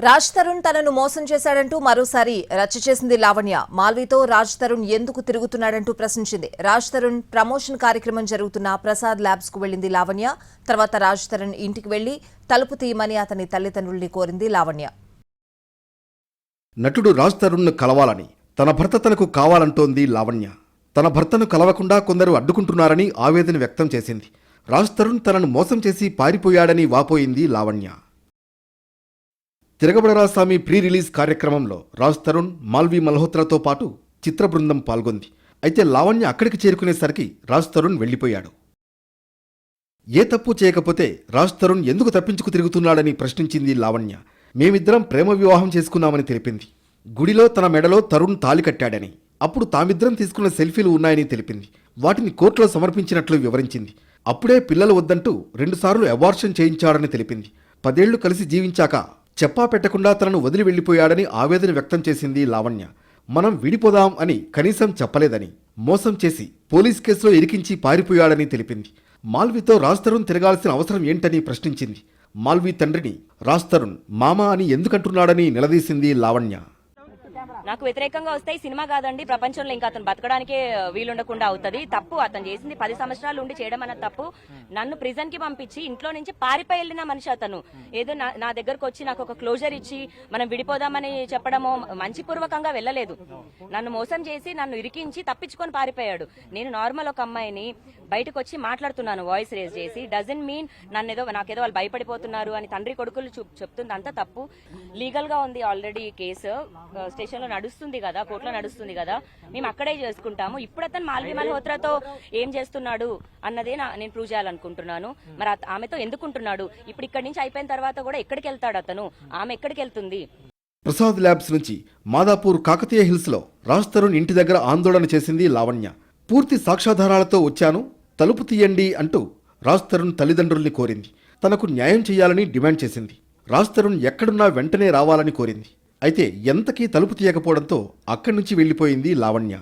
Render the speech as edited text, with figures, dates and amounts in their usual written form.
రాజ్ తరుణ్ తనను మోసం చేశాడంటూ మరోసారి రచ్చ చేసింది లావణ్య. మాల్వీతో రాజ్ తరుణ్ ఎందుకు తిరుగుతున్నాడంటూ ప్రశ్నించింది. రాజ్ తరుణ్ ప్రమోషన్ కార్యక్రమం జరుగుతున్న ప్రసాద్ ల్యాబ్స్ కు వెళ్లింది లావణ్య. తర్వాత రాజ్ తరుణ్ ఇంటికి వెళ్లి తలుపు తీయమని అతని తల్లిదండ్రుల్ని కోరింది లావణ్య. నటుడు రాజ్ తరుణ్ ను కలవాలని తన భర్త తనకు కావాలంటోంది లావణ్య. తన భర్తను కలవకుండా కొందరు అడ్డుకుంటున్నారని ఆవేదన వ్యక్తం చేసింది. రాజ్ తరుణ్ తనను మోసం చేసి పారిపోయాడని వాపోయింది లావణ్య. తిరగబడరాస్వామి ప్రీ రిలీజ్ కార్యక్రమంలో రాజ్ తరుణ్, మాల్వీ మల్హోత్రాతో పాటు చిత్ర బృందం పాల్గొంది. అయితే లావణ్య అక్కడికి చేరుకునేసరికి రాజ్ తరుణ్ వెళ్లిపోయాడు. ఏ తప్పు చేయకపోతే రాజ్ తరుణ్ ఎందుకు తప్పించుకు తిరుగుతున్నాడని ప్రశ్నించింది లావణ్య. మేమిద్దరం ప్రేమ వివాహం చేసుకున్నామని తెలిపింది. గుడిలో తన మెడలో తరుణ్ తాళి కట్టాడని, అప్పుడు తామిద్దరం తీసుకున్న సెల్ఫీలు ఉన్నాయని తెలిపింది. వాటిని కోర్టులో సమర్పించినట్లు వివరించింది. అప్పుడే పిల్లలు వద్దంటూ 2 సార్లు అబార్షన్ చేయించాడని తెలిపింది. 10 ఏళ్లు కలిసి జీవించాక చెప్పా పెట్టకుండా తనను వదిలి వెళ్లిపోయాడని ఆవేదన వ్యక్తం చేసింది లావణ్య. మనం విడిపోదాం అని కనీసం చెప్పలేదని, మోసం చేసి పోలీస్ కేసులో ఇరికించి పారిపోయాడని తెలిపింది. మాల్వీతో రాజ్ తరుణ్ తిరగాల్సిన అవసరం ఏంటని ప్రశ్నించింది. మాల్వీ తండ్రిని రాజ్ తరుణ్ మామ అని ఎందుకంటున్నాడని నిలదీసింది లావణ్య. నాకు వ్యతిరేకంగా వస్తే ఈ సినిమా కాదండి, ప్రపంచంలో ఇంకా అతను బతకడానికే వీలుండకుండా అవుతుంది. తప్పు అతను చేసింది 10 సంవత్సరాలు ఉండి చేయడం అన్న తప్పు. నన్ను ప్రిజన్ కి పంపించి ఇంట్లో నుంచి పారిపోయి వెళ్ళిన మనిషి అతను. ఏదో నా దగ్గరకు వచ్చి నాకు ఒక క్లోజర్ ఇచ్చి మనం విడిపోదామని చెప్పడమో మంచిపూర్వకంగా వెళ్ళలేదు. నన్ను మోసం చేసి నన్ను ఇరికించి తప్పించుకొని పారిపోయాడు. నేను నార్మల్ ఒక అమ్మాయిని బయటకు వచ్చి మాట్లాడుతున్నాను వాయిస్ రేజ్ చేసి. డజన్ మీన్ నాకేదో వాళ్ళు భయపడిపోతున్నారు అని తండ్రి కొడుకులు చెప్తుంది. అంతా తప్పు. లీగల్ గా ఉంది ఆల్రెడీ కేసు స్టేషన్ లో నడుస్తుంది కదా, కోర్టులో నడుస్తుంది కదా, మేము అక్కడే చేసుకుంటాము. ఇప్పుడు అతను మాల్వీ మల్హోత్రాతో ఏం చేస్తున్నాడు అన్నదే నేను ప్రూవ్ చేయాలనుకుంటున్నాను. మరి ఆమెతో ఎందుకుంటున్నాడు? ఇప్పుడు ఇక్కడి నుంచి అయిపోయిన తర్వాత కూడా ఎక్కడికి వెళ్తాడు అతను? ఆమె ఎక్కడికి వెళ్తుంది? ప్రసాద్ ల్యాబ్స్ నుంచి మాదాపూర్ కాకతీయ హిల్స్ లో రాజ్ తరుణ్ ఇంటి దగ్గర ఆందోళన చేసింది లావణ్య. పూర్తి సాక్ష్యాధారాలతో వచ్చాను, తలుపు తీయండి అంటూ రాజ్ తరుణ్ తల్లిదండ్రుల్ని కోరింది. తనకు న్యాయం చేయాలని డిమాండ్ చేసింది. రాజ్ తరుణ్ ఎక్కడున్నా వెంటనే రావాలని కోరింది. అయితే ఎంతకీ తలుపు తీయకపోవడంతో అక్కడి నుంచి వెళ్లిపోయింది లావణ్య.